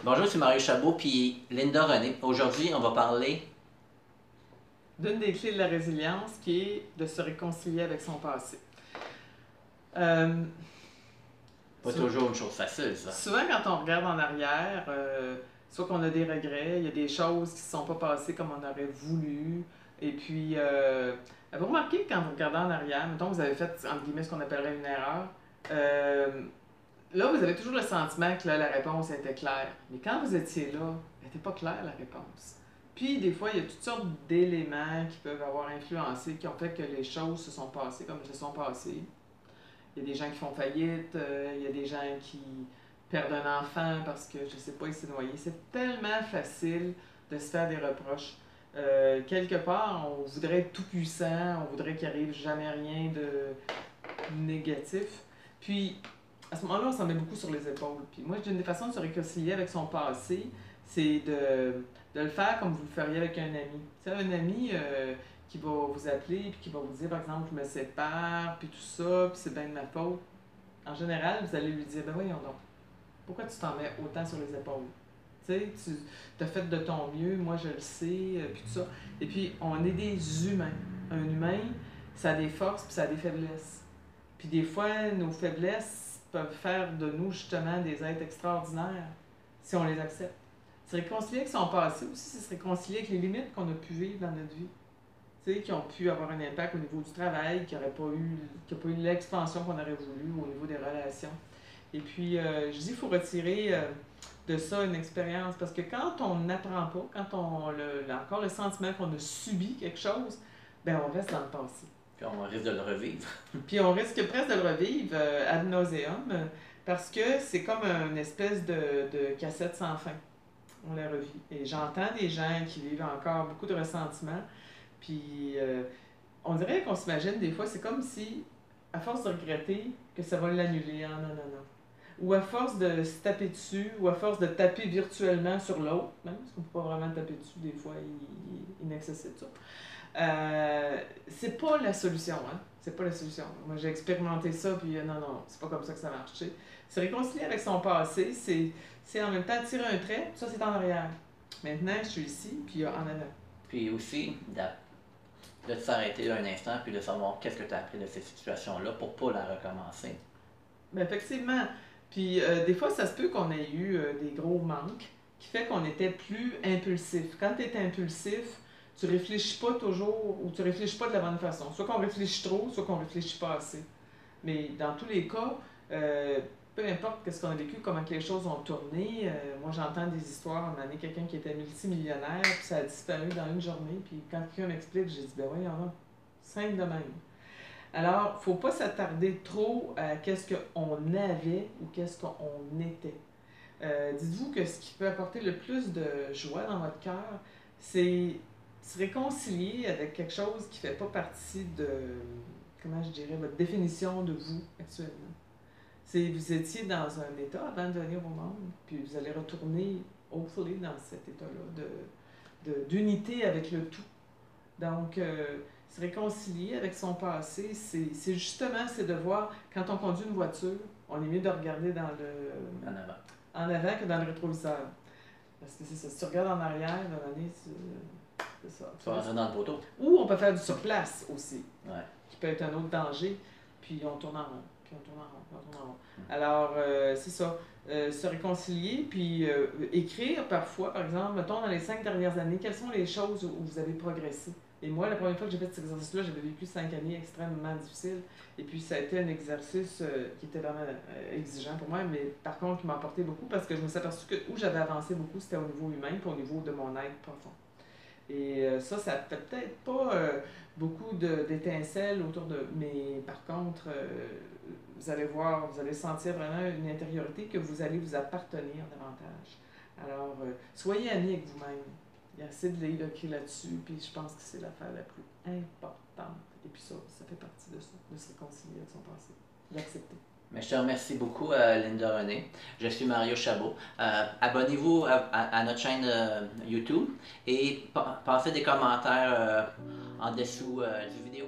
Bonjour, c'est Mario Chabot puis Linda René. Aujourd'hui, on va parler. D'une des clés de la résilience qui est de se réconcilier avec son passé. Euh, Pas toujours une chose facile, ça. Souvent, quand on regarde en arrière, soit qu'on a des regrets, il y a des choses qui ne se sont pas passées comme on aurait voulu. Et puis, vous remarquez que quand vous regardez en arrière, mettons, vous avez fait, entre guillemets, ce qu'on appellerait une erreur, euh, là, vous avez toujours le sentiment que là, la réponse était claire. Mais quand vous étiez là, elle n'était pas claire, la réponse. Puis, des fois, il y a toutes sortes d'éléments qui peuvent avoir influencé, qui ont fait que les choses se sont passées comme elles se sont passées. Il y a des gens qui font faillite, il y a des gens qui perdent un enfant parce que, je sais pas, il s'est noyé. C'est tellement facile de se faire des reproches. Quelque part, on voudrait être tout puissant, on voudrait qu'il arrive jamais rien de négatif. Puis, à ce moment-là, on s'en met beaucoup sur les épaules. Puis moi, j'ai une des façons de se réconcilier avec son passé, c'est de le faire comme vous le feriez avec un ami. Tu sais, un ami qui va vous appeler, puis qui va vous dire, par exemple, je me sépare, puis tout ça, puis c'est bien de ma faute. En général, vous allez lui dire, ben voyons donc, pourquoi tu t'en mets autant sur les épaules? Tu sais, tu as fait de ton mieux, moi je le sais, puis tout ça. Et puis, on est des humains. Un humain, ça a des forces, puis ça a des faiblesses. Puis des fois, nos faiblesses peuvent faire de nous justement des êtres extraordinaires si on les accepte. Se réconcilier avec son passé aussi, c'est se réconcilier avec les limites qu'on a pu vivre dans notre vie. Tu sais, qui ont pu avoir un impact au niveau du travail, qui n'aurait pas eu l'expansion qu'on aurait voulu au niveau des relations. Et puis, je dis, il faut retirer de ça une expérience parce que quand on n'apprend pas, quand on a encore le sentiment qu'on a subi quelque chose, ben on reste dans le passé. Puis on risque de le revivre. Puis on risque presque de le revivre ad nauseum parce que c'est comme une espèce de cassette sans fin. On la revit. Et j'entends des gens qui vivent encore beaucoup de ressentiment. Puis on dirait qu'on s'imagine des fois, c'est comme si, à force de regretter, que ça va l'annuler. Ah non, non, non. Ou à force de se taper dessus, ou à force de taper virtuellement sur l'autre, même, parce qu'on ne peut pas vraiment taper dessus, des fois, il nécessite ça. C'est pas la solution, hein? C'est pas la solution. Moi, j'ai expérimenté ça, puis non, non, c'est pas comme ça que ça marche. Tu sais. Se réconcilier avec son passé, c'est en même temps tirer un trait, ça c'est en arrière. Maintenant, je suis ici, puis en avant. Puis aussi, de s'arrêter un instant puis de savoir qu'est-ce que tu as appris de ces situations-là pour pas la recommencer. Ben, effectivement. Puis des fois, ça se peut qu'on ait eu des gros manques qui fait qu'on était plus impulsif. Quand tu es impulsif, tu réfléchis pas toujours ou tu réfléchis pas de la bonne façon. Soit qu'on réfléchit trop, soit qu'on réfléchit pas assez. Mais dans tous les cas, euh, peu importe ce qu'on a vécu, comment que les choses ont tourné, moi j'entends des histoires, un moment donné, quelqu'un qui était multimillionnaire, puis ça a disparu dans une journée, puis quand quelqu'un m'explique, j'ai dit, ben oui, il y en a, simple de même. Alors, il ne faut pas s'attarder trop à qu'est-ce qu'on avait ou qu'est-ce qu'on était. Dites-vous que ce qui peut apporter le plus de joie dans votre cœur, c'est se réconcilier avec quelque chose qui ne fait pas partie de, comment je dirais, votre définition de vous actuellement. C'est vous étiez dans un état avant de venir au monde, puis vous allez retourner, hopefully, dans cet état-là d'unité avec le tout. Donc, se réconcilier avec son passé, c'est justement, c'est de voir, quand on conduit une voiture, on est mieux de regarder En avant. en avant que dans le rétroviseur. Parce que c'est ça, si tu regardes en arrière, dans l'année, c'est ça. Tu vas rentrer dans le poteau. Ou on peut faire du surplace aussi, Ouais. qui peut être un autre danger, puis on tourne en rond, puis on tourne en rond, puis on tourne en rond. Alors, c'est ça. Se réconcilier, puis écrire parfois, par exemple, mettons dans les 5 dernières années, quelles sont les choses où vous avez progressé. Et moi, la première fois que j'ai fait cet exercice-là, j'avais vécu 5 années extrêmement difficiles. Et puis, ça a été un exercice qui était vraiment exigeant pour moi, mais par contre, qui m'a apporté beaucoup parce que je me suis aperçu que où j'avais avancé beaucoup, c'était au niveau humain, puis au niveau de mon être profond. Et ça fait peut-être pas beaucoup d'étincelles autour de. Mais par contre, vous allez voir, vous allez sentir vraiment une intériorité que vous allez vous appartenir davantage. Alors, soyez amis avec vous-même. Il y a assez de livres écrits là-dessus, puis je pense que c'est l'affaire la plus importante. Et puis ça fait partie de ça, de se réconcilier avec son passé, d'accepter. Mais je te remercie beaucoup, Linda René. Je suis Mario Chabot. Abonnez-vous à notre chaîne YouTube et passez des commentaires en dessous du vidéo.